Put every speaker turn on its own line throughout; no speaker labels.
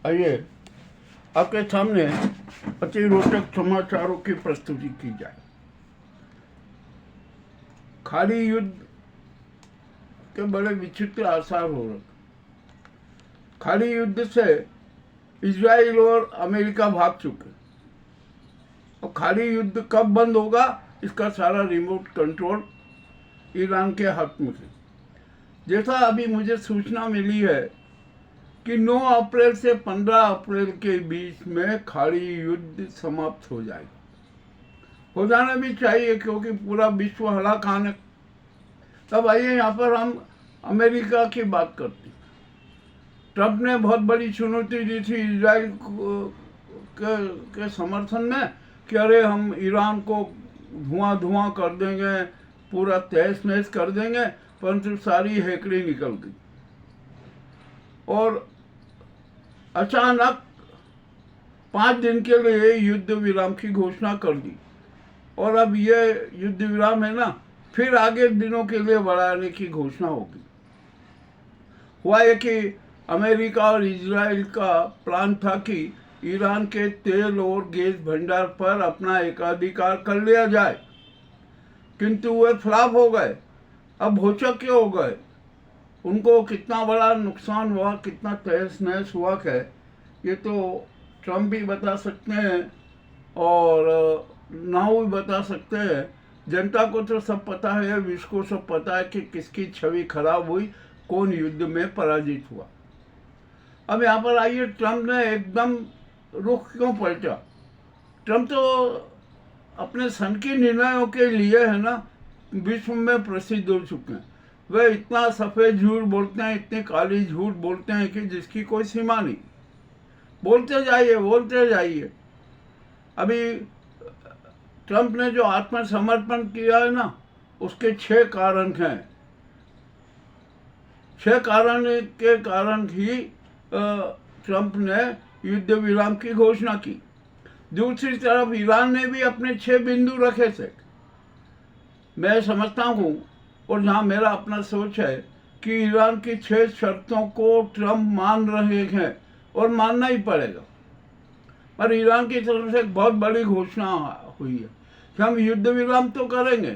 आइए आपके सामने अति रोचक समाचारों की प्रस्तुति की जाए। खाड़ी युद्ध के बड़े विचित्र आसार हो रहे। खाड़ी युद्ध से इजराइल और अमेरिका भाग चुके और खाड़ी युद्ध कब बंद होगा इसका सारा रिमोट कंट्रोल ईरान के हाथ में है। जैसा अभी मुझे सूचना मिली है कि 9 अप्रैल से 15 अप्रैल के बीच में खाड़ी युद्ध समाप्त हो जाएगा। हो जाना भी चाहिए क्योंकि पूरा विश्व हलाकान है। तब आइए यहाँ पर हम अमेरिका की बात करते हैं। ट्रंप ने बहुत बड़ी चुनौती दी थी इजराइल के समर्थन में कि अरे हम ईरान को धुआं कर देंगे, पूरा तहस नहस कर देंगे, परंतु सारी हेकड़ी निकल गई और अचानक 5 दिन के लिए युद्ध विराम की घोषणा कर दी। और अब ये युद्ध विराम है ना, फिर आगे दिनों के लिए बढ़ाने की घोषणा होगी। हुआ है कि अमेरिका और इजराइल का प्लान था कि ईरान के तेल और गैस भंडार पर अपना एकाधिकार कर लिया जाए, किंतु वे फ्लॉप हो गए। अब भौचक्के हो गए। उनको कितना बड़ा नुकसान हुआ, कितना तहस नहस हुआ है, ये तो ट्रंप भी बता सकते हैं और नाउ भी बता सकते हैं। जनता को तो सब पता है, विश्व को सब पता है कि किसकी छवि खराब हुई, कौन युद्ध में पराजित हुआ। अब यहाँ पर आइए, ट्रंप ने एकदम रुख क्यों पलटा। ट्रंप तो अपने सनकी निर्णयों के लिए है ना विश्व में प्रसिद्ध हो चुके हैं। वे इतना सफ़ेद झूठ बोलते हैं, इतने काली झूठ बोलते हैं कि जिसकी कोई सीमा नहीं। बोलते जाइए। अभी ट्रंप ने जो आत्मसमर्पण किया है ना, उसके 6 कारण हैं। 6 कारण के कारण ही ट्रंप ने युद्ध विराम की घोषणा की। दूसरी तरफ ईरान ने भी अपने 6 बिंदु रखे थे। मैं समझता हूँ और जहाँ मेरा अपना सोच है कि ईरान की 6 शर्तों को ट्रंप मान रहे हैं और मानना ही पड़ेगा। पर ईरान की तरफ से एक बहुत बड़ी घोषणा हुई है कि हम युद्ध विराम तो करेंगे,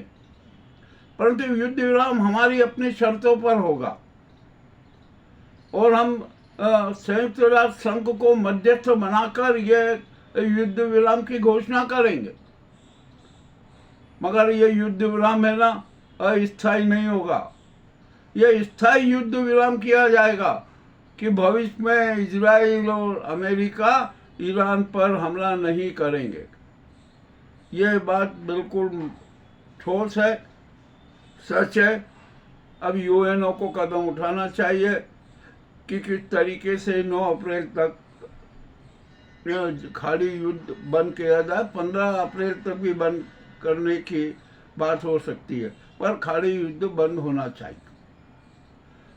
परंतु युद्ध विराम हमारी अपनी शर्तों पर होगा और हम संयुक्त राष्ट्र संघ को मध्यस्थ बनाकर ये युद्ध विराम की घोषणा करेंगे। मगर ये युद्ध विराम है ना, अस्थायी नहीं होगा। ये स्थायी युद्ध विराम किया जाएगा कि भविष्य में इजराइल और अमेरिका ईरान पर हमला नहीं करेंगे। ये बात बिल्कुल ठोस है, सच है। अब यूएनओ को कदम उठाना चाहिए कि किस तरीके से 9 अप्रैल तक खाड़ी युद्ध बंद किया जाए। 15 अप्रैल तक भी बंद करने की बात हो सकती है, पर खाड़ी युद्ध बंद होना चाहिए।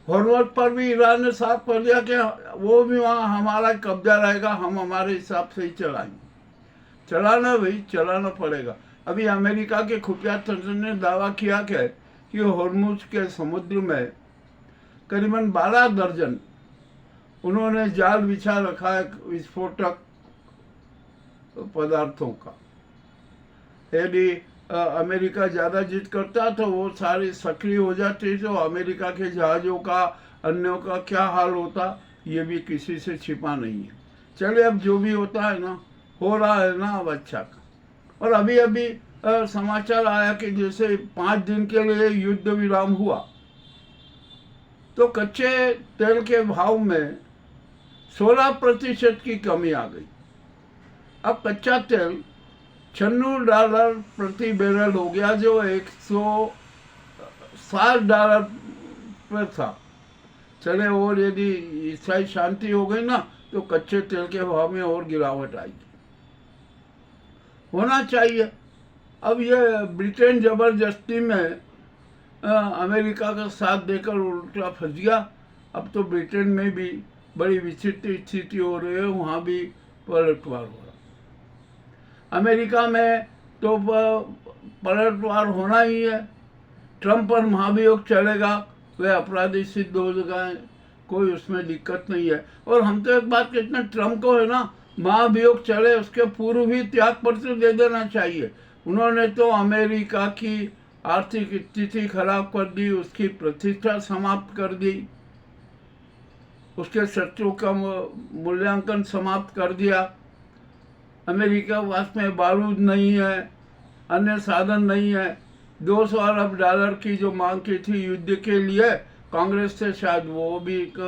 हॉर्मुज़ पर भी ईरान ने साफ कर दिया कि वो भी वहाँ हमारा कब्जा रहेगा, हम हमारे हिसाब से ही चलाएंगे। चलाना पड़ेगा। अभी अमेरिका के खुफिया तंत्र ने दावा किया कि हॉर्मुज़ के समुद्र में करीबन 12 दर्जन उन्होंने जाल बिछा रखा है विस्फोटक पदार्थों का। यदि अमेरिका ज़्यादा जिद करता तो वो सारे सक्रिय हो जाते, तो अमेरिका के जहाज़ों का, अन्यों का क्या हाल होता, ये भी किसी से छिपा नहीं है। चलिए, अब जो भी होता है ना, हो रहा है ना, अब अच्छा का। और अभी समाचार आया कि जैसे 5 दिन के लिए युद्ध विराम हुआ तो कच्चे तेल के भाव में 16% की कमी आ गई। अब कच्चा तेल $96 प्रति बैरल हो गया, जो $160 पर था। चले, और यदि स्थायी शांति हो गई ना तो कच्चे तेल के भाव में और गिरावट आएगी। होना चाहिए। अब ये ब्रिटेन जबरदस्ती में अमेरिका का साथ देकर उल्टा फंस गया। अब तो ब्रिटेन में भी बड़ी विचित्र स्थिति हो रही है, वहाँ भी पलटवार हो रहा। अमेरिका में तो पलटवार होना ही है। ट्रंप पर महाभियोग चलेगा, वे अपराधी सिद्ध हो गए। कोई उसमें दिक्कत नहीं है। और हम तो एक बात कहते हैं, ट्रम्प को है ना, महाभियोग चले उसके पूर्व ही त्याग पत्र दे देना चाहिए। उन्होंने तो अमेरिका की आर्थिक स्थिति खराब कर दी, उसकी प्रतिष्ठा समाप्त कर दी, उसके शत्रु का मूल्यांकन समाप्त कर दिया। अमेरिका के पास में बारूद नहीं है, अन्य साधन नहीं है। 200 अरब डॉलर की जो मांग की थी युद्ध के लिए कांग्रेस से, शायद वो भी एक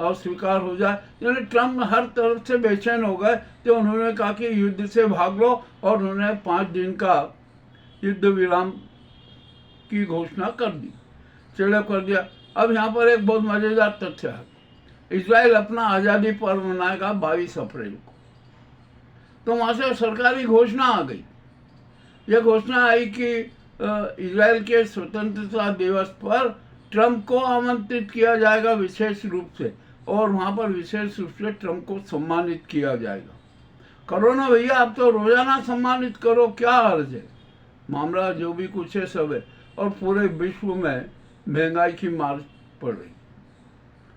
अस्वीकार हो जाए। यानी ट्रम्प हर तरफ से बेचैन हो गए, तो उन्होंने कहा कि युद्ध से भाग लो, और उन्होंने 5 दिन का युद्ध विराम की घोषणा कर दी, चलो कर दिया। अब यहाँ पर एक बहुत मजेदार तथ्य है, इजराइल अपना आज़ादी पर्व मनाएगा 22 अप्रैल को। तो वहाँ से सरकारी घोषणा आ गई। यह घोषणा आई कि इजराइल के स्वतंत्रता दिवस पर ट्रम्प को आमंत्रित किया जाएगा विशेष रूप से, और वहाँ पर विशेष रूप से ट्रम्प को सम्मानित किया जाएगा। करो ना भैया, आप तो रोजाना सम्मानित करो, क्या अर्ज है। मामला जो भी कुछ है सब है, और पूरे विश्व में महंगाई की मार पड़ रही,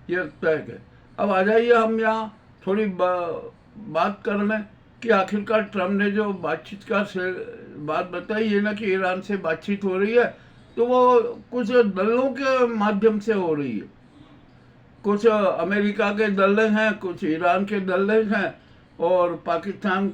ये तय है। अब आ जाइए हम यहाँ थोड़ी बात कर लें कि आखिरकार ट्रम्प ने जो बातचीत का बात बताई है ना, कि ईरान से बातचीत हो रही है, तो वो कुछ दलों के माध्यम से हो रही है। कुछ अमेरिका के दल हैं, कुछ ईरान के दल हैं, और पाकिस्तान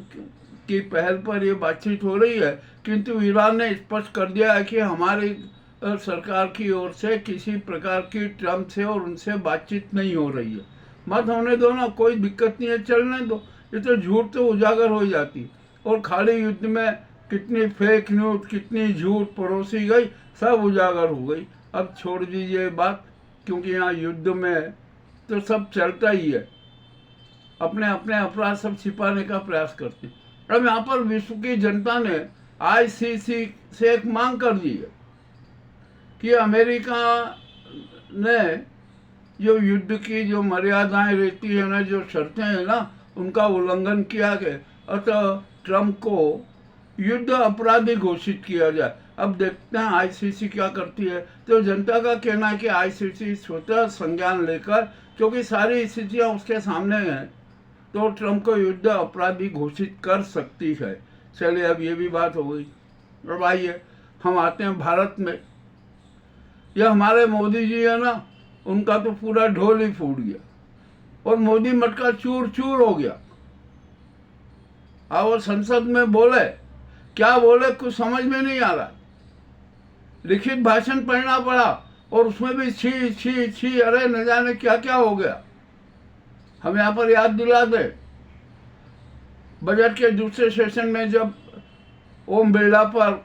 की पहल पर ये बातचीत हो रही है। किंतु ईरान ने स्पष्ट कर दिया है कि हमारी सरकार की ओर से किसी प्रकार की ट्रम्प से और उनसे बातचीत नहीं हो रही है। मत होने दो ना, कोई दिक्कत नहीं है, चलने दो। ये तो झूठ तो उजागर हो जाती, और खाली युद्ध में कितनी फेक न्यूज, कितनी झूठ परोसी गई, सब उजागर हो गई। अब छोड़ दीजिए बात, क्योंकि यहाँ युद्ध में तो सब चलता ही है, अपने अपने अपराध सब छिपाने का प्रयास करते हैं। अब यहाँ पर विश्व की जनता ने आईसीसी से एक मांग कर दी है कि अमेरिका ने जो युद्ध की जो मर्यादाएं रहती है ना, जो शर्तें हैं ना, उनका उल्लंघन किया गया, अतः ट्रम्प को युद्ध अपराधी घोषित किया जाए। अब देखते हैं आईसीसी क्या करती है। तो जनता का कहना है कि आईसीसी स्वतः संज्ञान लेकर, क्योंकि सारी स्थितियां उसके सामने हैं, तो ट्रम्प को युद्ध अपराधी घोषित कर सकती है। चलिए, अब ये भी बात हो गई। अब आइए हम आते हैं भारत में। यह हमारे मोदी जी है ना, उनका तो पूरा ढोल ही फूट गया, और मोदी मटका चूर चूर हो गया। अब वो संसद में बोले, क्या बोले कुछ समझ में नहीं आ रहा। लिखित भाषण पढ़ना पड़ा, और उसमें भी छी छी छी, अरे न जाने क्या क्या हो गया। हम यहाँ पर याद दिला दे, बजट के दूसरे सेशन में जब ओम बिरला पर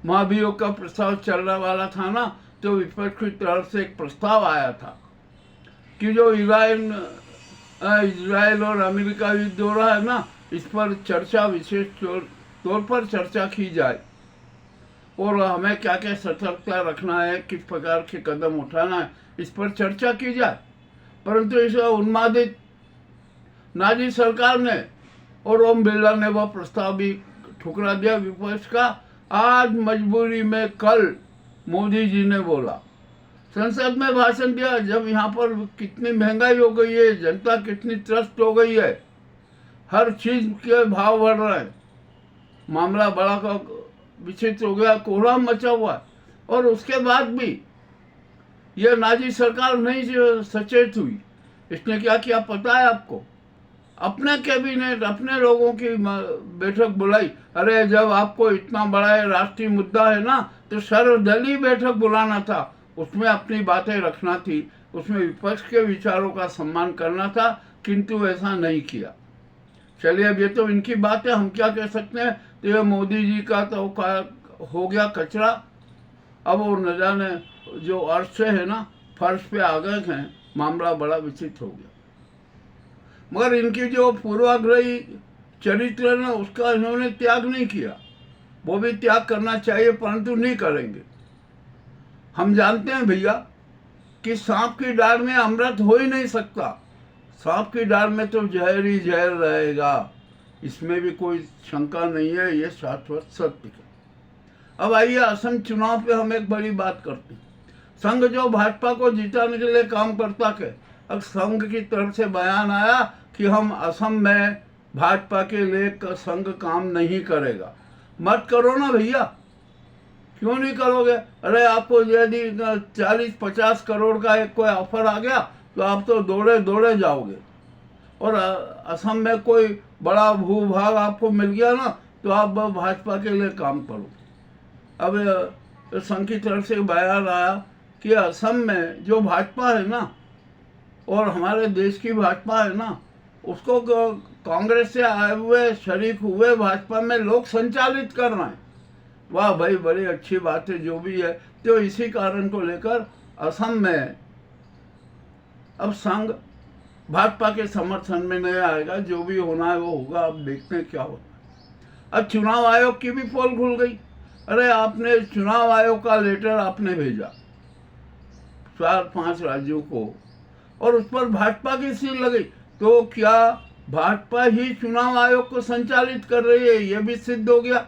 महाभियोग का प्रस्ताव चलने वाला था ना, तो विपक्ष की तरफ से एक प्रस्ताव आया था कि जो इजराइल और अमेरिका युद्ध हो रहा है ना, इस पर चर्चा, विशेष तौर पर चर्चा की जाए, और हमें क्या क्या सतर्कता रखना है, किस प्रकार के कदम उठाना है, इस पर चर्चा की जाए। परंतु इस उन्मादित नाजी सरकार ने और ओम बिरला ने वह प्रस्ताव भी ठुकरा दिया विपक्ष का। आज मजबूरी में कल मोदी जी ने बोला, संसद में भाषण दिया, जब यहाँ पर कितनी महंगाई हो गई है, जनता कितनी त्रस्त हो गई है, हर चीज के भाव बढ़ रहे हैं, मामला बड़ा का विचित्र हो गया, कोहराम मचा हुआ है। और उसके बाद भी यह नाजी सरकार नहीं सचेत हुई। इसने क्या किया पता है आपको? अपने कैबिनेट, अपने लोगों की बैठक बुलाई। अरे जब आपको इतना बड़ा राष्ट्रीय मुद्दा है ना, तो सर्वदलीय बैठक बुलाना था, उसमें अपनी बातें रखना थी, उसमें विपक्ष के विचारों का सम्मान करना था, किंतु ऐसा नहीं किया। चलिए, अब ये तो इनकी बात है, हम क्या कह सकते हैं। तो ये मोदी जी का तो हो गया कचरा। अब वो न जाने जो अर्श से है ना, फर्श पे आ गए हैं, मामला बड़ा विचित्र हो गया। मगर इनकी जो पूर्वाग्रही चरित्र है ना, उसका इन्होंने त्याग नहीं किया। वो भी त्याग करना चाहिए, परंतु नहीं करेंगे। हम जानते हैं भैया कि सांप की डाल में अमृत हो ही नहीं सकता, सांप की डाल में तो जहर ही जहर रहेगा, इसमें भी कोई शंका नहीं है, ये शाश्वत सत्य है। अब आइए असम चुनाव पे हम एक बड़ी बात करते हैं। संघ जो भाजपा को जिताने के लिए काम करता है, अब संघ की तरफ से बयान आया कि हम असम में भाजपा के लिए संघ काम नहीं करेगा। मत करो ना भैया, क्यों नहीं करोगे? अरे आपको यदि 40-50 करोड़ का एक कोई ऑफर आ गया तो आप तो दौड़े दौड़े जाओगे। और असम में कोई बड़ा भूभाग आपको मिल गया ना तो आप भाजपा के लिए काम करो। अब संघ की तरफ से बयान आया कि असम में जो भाजपा है ना और हमारे देश की भाजपा है ना, उसको कांग्रेस से आए हुए शरीक हुए भाजपा में लोग संचालित कर रहे हैं। वाह भाई, बड़ी अच्छी बात है जो भी है। तो इसी कारण को लेकर असम में अब संघ भाजपा के समर्थन में नहीं आएगा। जो भी होना है वो होगा, अब देखते हैं क्या होता है। अब चुनाव आयोग की भी पोल खुल गई। अरे आपने चुनाव आयोग का लेटर आपने भेजा 4-5 राज्यों को और उस पर भाजपा की सील लगी, तो क्या भाजपा ही चुनाव आयोग को संचालित कर रही है? ये भी सिद्ध हो गया।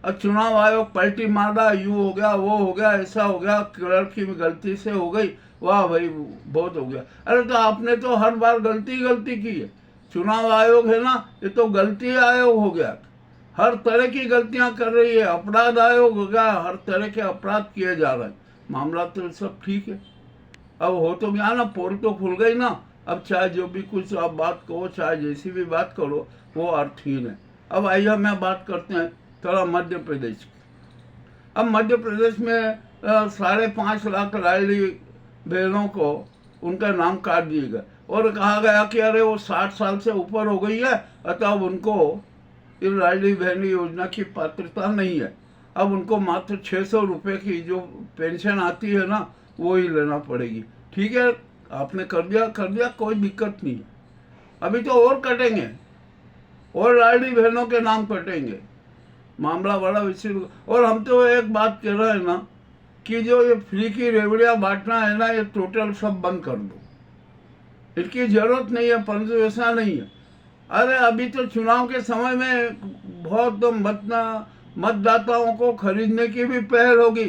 अब चुनाव आयोग पलटी मारा, यूँ हो गया, वो हो गया, ऐसा हो गया, क्लर्क की गलती से हो गई। वाह भाई, बहुत हो गया। अरे तो आपने तो हर बार गलती की है। चुनाव आयोग है ना, ये तो गलती आयोग हो गया, हर तरह की गलतियां कर रही है। अपराध आयोग हो गया, हर तरह के अपराध किए जा रहे हैं। मामला तो सब ठीक है, अब हो तो गया ना, पोल तो खुल गई ना। अब चाहे जो भी कुछ आप बात करो, चाहे जैसी भी बात करो, वो अर्थहीन है। अब आइए हम बात करते हैं थोड़ा मध्य प्रदेश की। अब मध्य प्रदेश में 5.5 लाख लाडली बहनों को उनका नाम काट दिए गए और कहा गया कि अरे वो 60 साल से ऊपर हो गई है, अतः उनको इस लाडली बहन योजना की पात्रता नहीं है। अब उनको मात्र 600 रुपये की जो पेंशन आती है ना, वो ही लेना पड़ेगी। ठीक है, आपने कर दिया, कोई दिक्कत नहीं है। अभी तो और कटेंगे, और लाडली बहनों के नाम कटेंगे। मामला बड़ा विचित्र। और हम तो एक बात कह रहे हैं ना कि जो ये फ्री की रेवड़ियाँ बांटना है ना, ये टोटल सब बंद कर दो। इसकी जरूरत नहीं है, परंतु ऐसा नहीं है। अरे अभी तो चुनाव के समय में बहुत मतदाताओं को खरीदने की भी पहल होगी।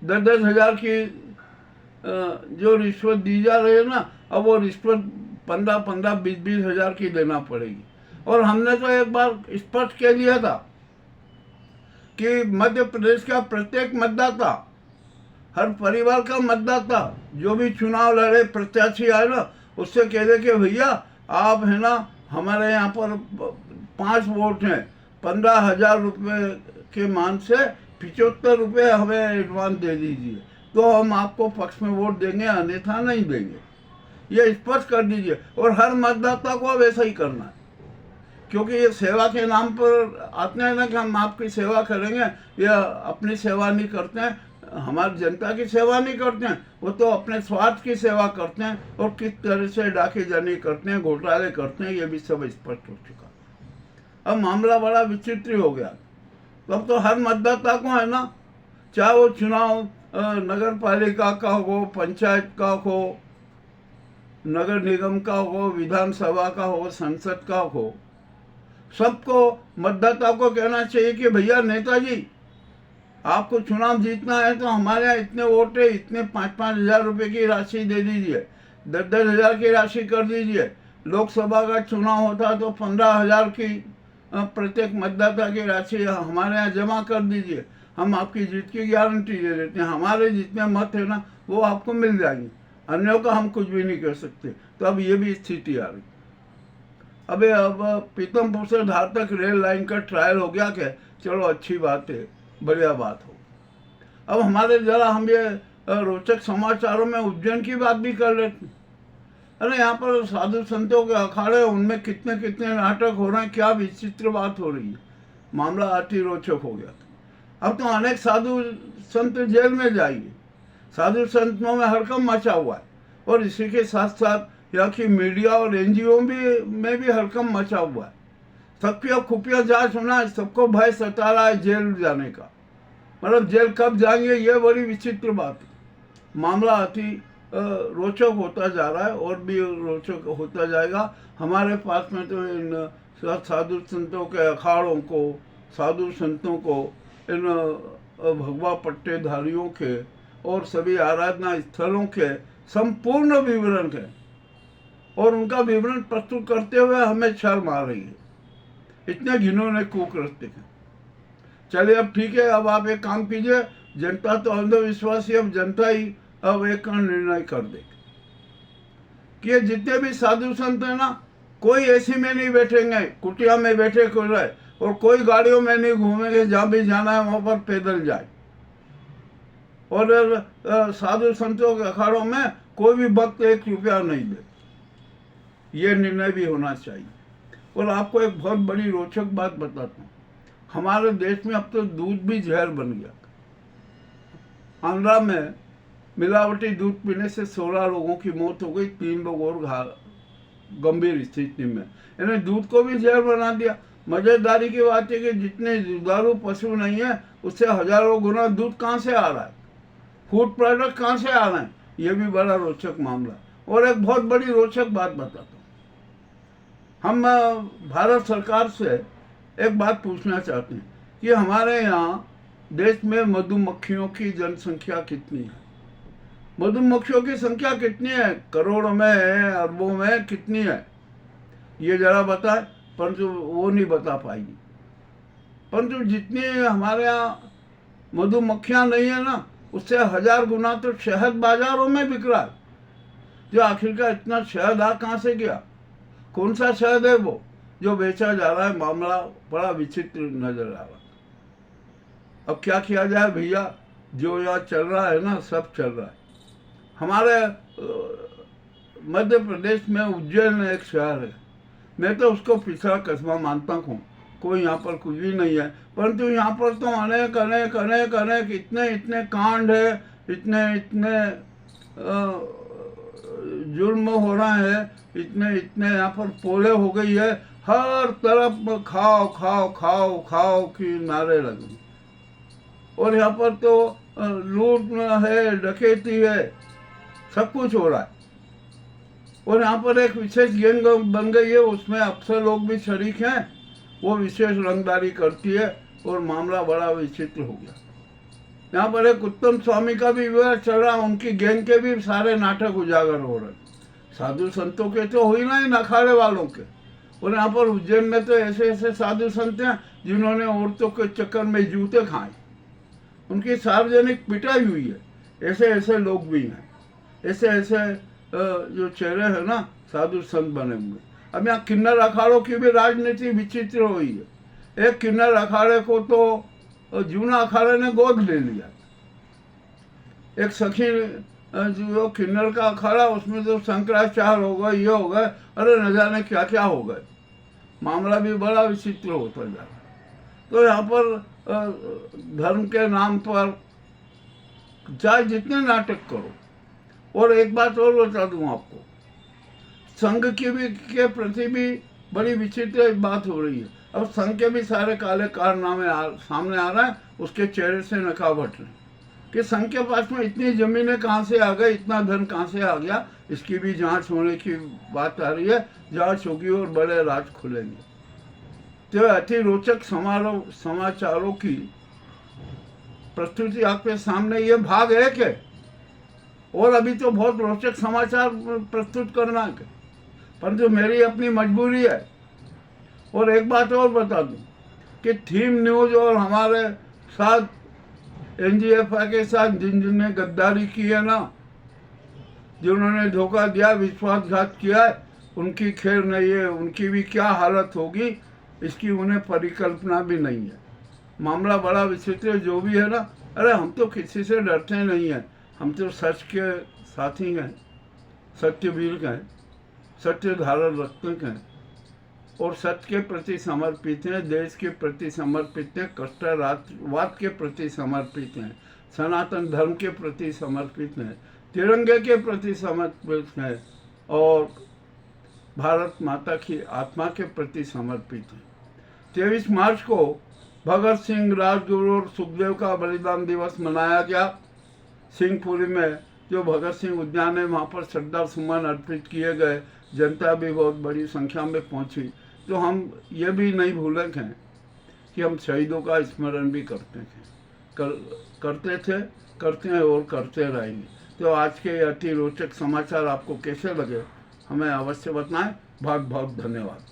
10-10 हज़ार की जो रिश्वत दी जा रही है ना, अब वो रिश्वत 15-15, 20-20 हज़ार की देना पड़ेगी। और हमने तो एक बार स्पष्ट कह दिया था कि मध्य प्रदेश का प्रत्येक मतदाता, हर परिवार का मतदाता जो भी चुनाव लड़े, प्रत्याशी आए ना, उससे कह दे कि भैया आप है ना, हमारे यहाँ पर 5 वोट हैं, 15,000 रुपये के मान से 75 रुपये हमें एडवांस दे दीजिए, तो हम आपको पक्ष में वोट देंगे, अन्यथा नहीं देंगे। ये स्पष्ट कर दीजिए। और हर मतदाता को अब ऐसा ही करना है, क्योंकि ये सेवा के नाम पर आते हैं ना कि हम आपकी सेवा करेंगे। ये अपनी सेवा नहीं करते हैं, हमारी जनता की सेवा नहीं करते हैं, वो तो अपने स्वार्थ की सेवा करते हैं। और किस तरह से डाके जानी करते हैं, घोटाले करते हैं, ये भी सब स्पष्ट हो चुका। अब मामला बड़ा विचित्र हो गया। अब तो हर मतदाता को है ना, चाहे वो चुनाव नगर पालिका का हो, पंचायत का हो, नगर निगम का हो, विधानसभा का हो, संसद का हो, सबको मतदाता को कहना चाहिए कि भैया नेताजी, आपको चुनाव जीतना है तो हमारे यहाँ इतने वोट है, इतने 5-5 हज़ार रुपये की राशि दे दीजिए, 10-10 हज़ार की राशि कर दीजिए। लोकसभा का चुनाव होता है तो 15,000 की प्रत्येक मतदाता की राशि हमारे यहाँ जमा कर दीजिए। हम आपकी जीत की गारंटी दे देते हैं। हमारे जितने मत है ना, वो आपको मिल जाएंगे, अन्यों का हम कुछ भी नहीं कर सकते। तो अब ये भी स्थिति आ रही। अब पीतमपुर से धार तक रेल लाइन का ट्रायल हो गया क्या? चलो अच्छी बात है, बढ़िया बात हो। अब हमारे जरा हम ये रोचक समाचारों में उज्जैन की बात भी कर लेते हैं। अरे यहाँ पर साधु संतों के अखाड़े, उनमें कितने कितने नाटक हो रहे हैं, क्या विचित्र बात हो रही है। मामला अति रोचक हो गया। अब तो अनेक साधु संत जेल में जाएंगे। साधु संतों में हड़कंप मचा हुआ है। और इसी के साथ साथ यहाँ की मीडिया और NGO में भी हड़कंप मचा हुआ है। सबकी खुफिया जांच होना है, सबको भय सता रहा है जेल जाने का। मतलब जेल कब जाएंगे, ये बड़ी विचित्र बात है। मामला अति रोचक होता जा रहा है और भी रोचक होता जाएगा। हमारे पास में तो इन साधु संतों के अखाड़ों को, साधु संतों को, इन भगवा पट्टेधारियों के और सभी आराधना स्थलों के संपूर्ण विवरण है, और उनका विवरण प्रस्तुत करते हुए हमें शर्म आ रही है, इतने घिनौने कुकृत्य हैं। चलिए अब ठीक है, अब आप एक काम कीजिए, जनता तो अंधविश्वासी, अब जनता ही अब एक निर्णय कर दे कि ये जितने भी साधु संत है ना, कोई एसी में नहीं बैठेंगे, कुटिया में बैठे कोई रहे, और कोई गाड़ियों में नहीं घूमेंगे, जहाँ भी जाना है वहाँ पर पैदल जाए, और साधु संतों के अखाड़ों में कोई भी भक्त 1 रुपया नहीं दे। ये निर्णय भी होना चाहिए। और आपको एक बहुत बड़ी रोचक बात बताता हूँ, हमारे देश में अब तो दूध भी जहर बन गया। आंध्रा में मिलावटी दूध पीने से 16 लोगों की मौत हो गई, 3 लोग और गंभीर स्थिति में। इन्हें दूध को भी जहर बना दिया। मजेदारी की बात है कि जितने दुधारू पशु नहीं है, उससे हजारों गुना दूध कहाँ से आ रहा है, फूड प्रोडक्ट कहाँ से आ रहे हैं, ये भी बड़ा रोचक मामला। और एक बहुत बड़ी रोचक बात बताता हूँ, हम भारत सरकार से एक बात पूछना चाहते हैं कि हमारे यहाँ देश में मधुमक्खियों की जनसंख्या कितनी है? मधुमक्खियों की संख्या कितनी है? करोड़ों में है, अरबों में कितनी है, ये जरा बताए। परंतु वो नहीं बता पाएगी। परंतु जितनी हमारे यहाँ मधुमक्खियाँ नहीं है ना, उससे 1000 गुना तो शहद बाजारों में बिक रहा है। जो आखिरकार इतना शहद आ कहाँ से गया? कौन सा शहद है वो जो बेचा जा रहा है? मामला बड़ा विचित्र नजर आ रहा है। अब क्या किया जाए भैया, जो यहाँ चल रहा है ना, सब चल रहा है। हमारे मध्य प्रदेश में उज्जैन एक शहर है, मैं तो उसको पिछड़ा कस्बा मानता हूँ, कोई यहाँ पर कुछ भी नहीं है। परंतु यहाँ पर तो अनेक अनेक अनेक अनेक इतने इतने कांड है, इतने इतने जुर्म हो रहा है, इतने इतने यहाँ पर पोले हो गई है, हर तरफ खाओ खाओ खाओ खाओ की नारे लगे। और यहाँ पर तो लूट है, डकैती है, सब कुछ हो रहा है। और यहाँ पर एक विशेष गैंग बन गई है, उसमें अफसर लोग भी शरीक हैं, वो विशेष रंगदारी करती है, और मामला बड़ा विचित्र हो गया। यहाँ पर एक उत्तम स्वामी का भी विवाद चल रहा, उनकी गैंग के भी सारे नाटक उजागर हो रहे, साधु संतों के तो हो ही ना, ही अखाड़े वालों के। और यहाँ पर उज्जैन में तो ऐसे ऐसे साधु संत हैं जिन्होंने औरतों के चक्कर में जूते खाए, उनकी सार्वजनिक पिटाई हुई है। ऐसे ऐसे लोग भी हैं, ऐसे ऐसे जो चेहरे हैं ना, साधु संत बने हुए। अब यहाँ किन्नर अखाड़ों की भी राजनीति विचित्र हुई है। एक किन्नर अखाड़े को तो जूना अखाड़े ने गोद ले लिया। एक सखी जो किन्नर का अखाड़ा, उसमें तो शंकराचार्य हो गए, ये हो गए, अरे न जाने क्या क्या हो गए। मामला भी बड़ा विचित्र होता जा रहा है। तो यहाँ पर धर्म के नाम पर चाहे जितने नाटक करो। और एक बात और बता दूं आपको, संघ की भी के प्रति भी बड़ी विचित्र बात हो रही है। अब संघ के भी सारे काले कारनामे सामने आ रहा है, उसके चेहरे से नकाब हट रहे कि संघ के पास में इतनी जमीनें कहाँ से आ गई, इतना धन कहाँ से आ गया, इसकी भी जांच होने की बात आ रही है। जांच होगी और बड़े राज खुलेंगे। तो अति रोचक समाचारों की प्रस्तुति आपके सामने ये भाग है कि, और अभी तो बहुत रोचक समाचार प्रस्तुत करना है, परंतु मेरी अपनी मजबूरी है। और एक बात और बता दूं कि थीम न्यूज़ और हमारे साथ एनजीएफआई के साथ जिन्होंने गद्दारी की है ना, जिन्होंने धोखा दिया, विश्वासघात किया है, उनकी खैर नहीं है। उनकी भी क्या हालत होगी इसकी उन्हें परिकल्पना भी नहीं है। मामला बड़ा विचित्र जो भी है ना। अरे हम तो किसी से डरते नहीं हैं, हम तो सच के साथी हैं, सत्यवीर हैं, सत्य धारण रखते हैं, और सत्य के प्रति समर्पित हैं, देश के प्रति समर्पित हैं, कट्टरवाद के प्रति समर्पित हैं, सनातन धर्म के प्रति समर्पित हैं, तिरंगे के प्रति समर्पित हैं, और भारत माता की आत्मा के प्रति समर्पित हैं। 23 मार्च को भगत सिंह, राजगुरु और सुखदेव का बलिदान दिवस मनाया गया। सिंहपुरी में जो भगत सिंह उद्यान है, वहाँ पर श्रद्धा सुमन अर्पित किए गए। जनता भी बहुत बड़ी संख्या में पहुँची। तो हम ये भी नहीं भूले हैं कि हम शहीदों का स्मरण भी करते थे करते हैं और करते रहेंगे। तो आज के अति रोचक समाचार आपको कैसे लगे हमें अवश्य बताएं। बहुत बहुत धन्यवाद।